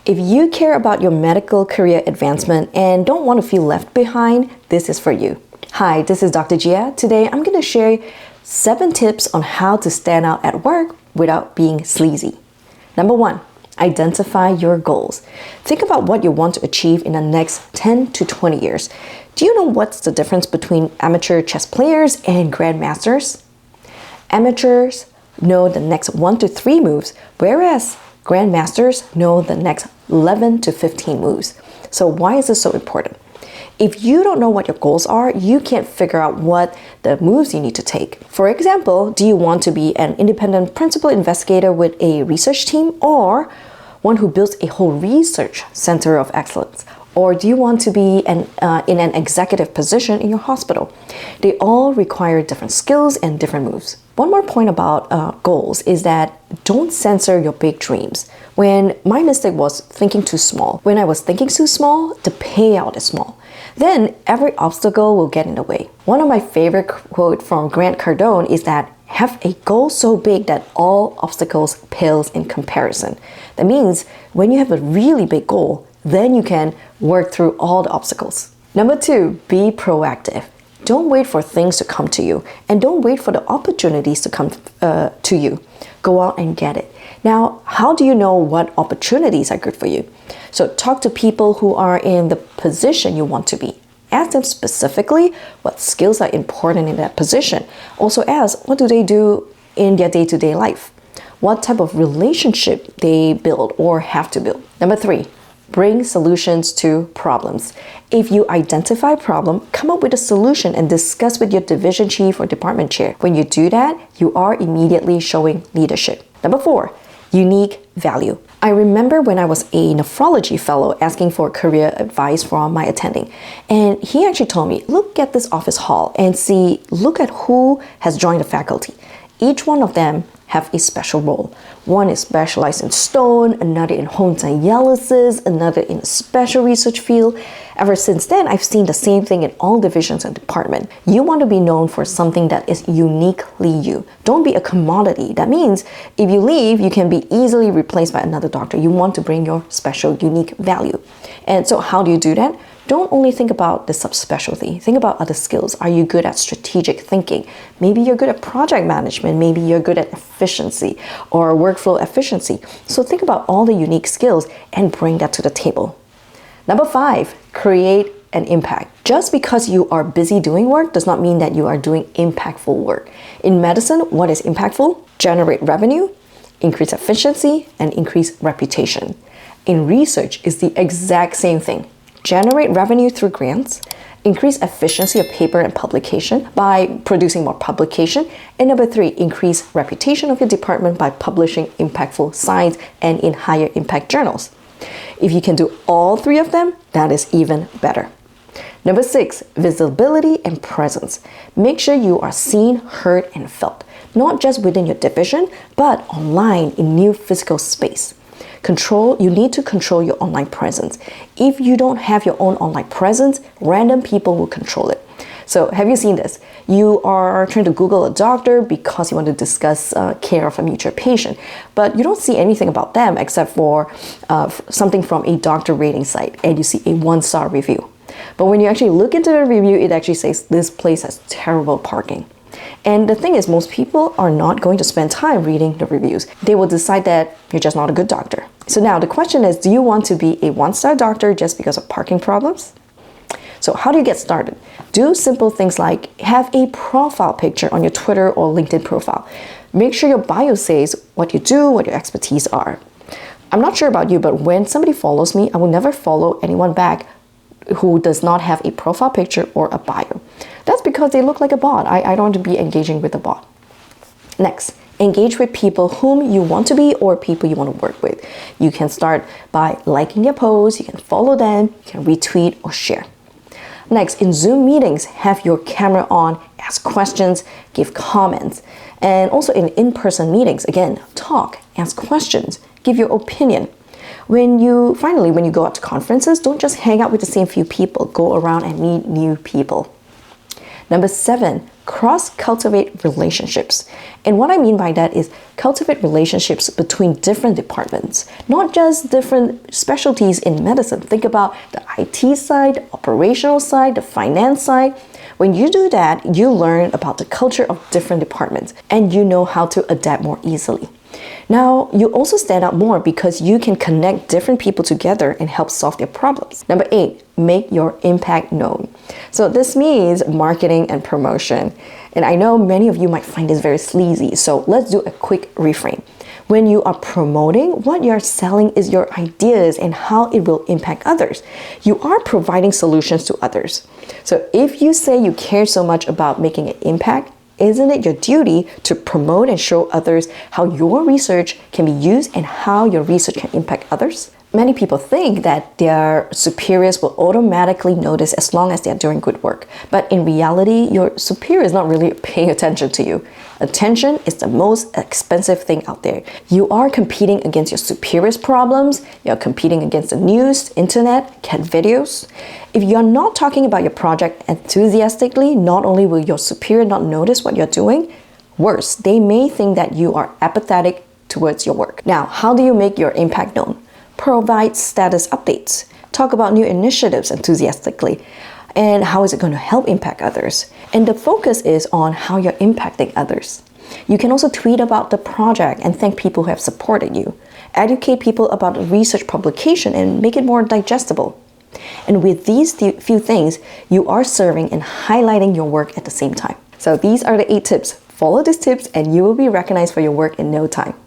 If you care about your medical career advancement and don't want to feel left behind, this is for you. Hi, this is Dr. Jia. Today I'm going to share 7 tips on how to stand out at work without being sleazy. Number 1, identify your goals. Think about what you want to achieve in the next 10 to 20 years. Do you know what's the difference between amateur chess players and grandmasters? Amateurs know the next 1 to 3 moves, whereas grandmasters know the next 11 to 15 moves. So why is this so important? If you don't know what your goals are, you can't figure out what the moves you need to take. For example, do you want to be an independent principal investigator with a research team, or one who builds a whole research center of excellence? Or do you want to be in an executive position in your hospital? They all require different skills and different moves. One more point about goals is that don't censor your big dreams. When my mistake was thinking too small. When I was thinking too small, the payout is small. Then every obstacle will get in the way. One of my favorite quotes from Grant Cardone is that have a goal so big that all obstacles pales in comparison. That means when you have a really big goal, then you can work through all the obstacles. Number 2, be proactive. Don't wait for things to come to you, and don't wait for the opportunities to come to you. Go out and get it. Now, how do you know what opportunities are good for you? So talk to people who are in the position you want to be. Ask them specifically what skills are important in that position. Also ask, what do they do in their day-to-day life? What type of relationship they build or have to build. Number 3, bring solutions to problems. If you identify a problem, come up with a solution and discuss with your division chief or department chair. When you do that, you are immediately showing leadership. Number 4, unique value. I remember when I was a nephrology fellow asking for career advice from my attending, and he actually told me, look at this office hall and look at who has joined the faculty. Each one of them have a special role. One is specialized in stone, another in home dialysis, another in a special research field. Ever since then, I've seen the same thing in all divisions and departments. You want to be known for something that is uniquely you. Don't be a commodity. That means if you leave, you can be easily replaced by another doctor. You want to bring your special, unique value. And so how do you do that? Don't only think about the subspecialty. Think about other skills. Are you good at strategic thinking? Maybe you're good at project management. Maybe you're good at efficiency or workflow efficiency. So think about all the unique skills and bring that to the table. Number 5, create an impact. Just because you are busy doing work does not mean that you are doing impactful work. In medicine, what is impactful? Generate revenue, increase efficiency, and increase reputation. In research, it's the exact same thing. Generate revenue through grants, increase efficiency of paper and publication by producing more publication, and number 3, increase reputation of your department by publishing impactful science and in higher impact journals. If you can do all 3 of them, that is even better. Number 6, visibility and presence. Make sure you are seen, heard, and felt, not just within your division, but online in new physical space. You need to control your online presence. If you don't have your own online presence, random people will control it. So have you seen this? You are trying to Google a doctor because you want to discuss care of a mutual patient, but you don't see anything about them except for something from a doctor rating site, and you see a 1-star review. But when you actually look into the review, it actually says this place has terrible parking. And the thing is, most people are not going to spend time reading the reviews. They will decide that you're just not a good doctor. So now the question is, do you want to be a 1-star doctor just because of parking problems? So how do you get started? Do simple things like have a profile picture on your Twitter or LinkedIn profile. Make sure your bio says what you do, what your expertise are. I'm not sure about you, but when somebody follows me, I will never follow anyone back who does not have a profile picture or a bio. That's because they look like a bot. I don't want to be engaging with a bot. Next, engage with people whom you want to be or people you want to work with. You can start by liking their posts, you can follow them, you can retweet or share. Next, in Zoom meetings, have your camera on, ask questions, give comments. And also in-person meetings, again, talk, ask questions, give your opinion. When you go out to conferences, don't just hang out with the same few people. Go around and meet new people. Number 7, cross-cultivate relationships. And what I mean by that is cultivate relationships between different departments, not just different specialties in medicine. Think about the IT side, the operational side, the finance side. When you do that, you learn about the culture of different departments and you know how to adapt more easily. Now, you also stand out more because you can connect different people together and help solve their problems. Number 8, make your impact known. So this means marketing and promotion. And I know many of you might find this very sleazy, so let's do a quick reframe. When you are promoting, what you're selling is your ideas and how it will impact others. You are providing solutions to others. So if you say you care so much about making an impact, isn't it your duty to promote and show others how your research can be used and how your research can impact others? Many people think that their superiors will automatically notice as long as they're doing good work. But in reality, your superior is not really paying attention to you. Attention is the most expensive thing out there. You are competing against your superior's problems. You're competing against the news, internet, cat videos. If you're not talking about your project enthusiastically, not only will your superior not notice what you're doing, worse, they may think that you are apathetic towards your work. Now, how do you make your impact known? Provide status updates. Talk about new initiatives enthusiastically. And how is it going to help impact others? And the focus is on how you're impacting others. You can also tweet about the project and thank people who have supported you. Educate people about research publication and make it more digestible. And with these few things, you are serving and highlighting your work at the same time. So these are the 8 tips. Follow these tips and you will be recognized for your work in no time.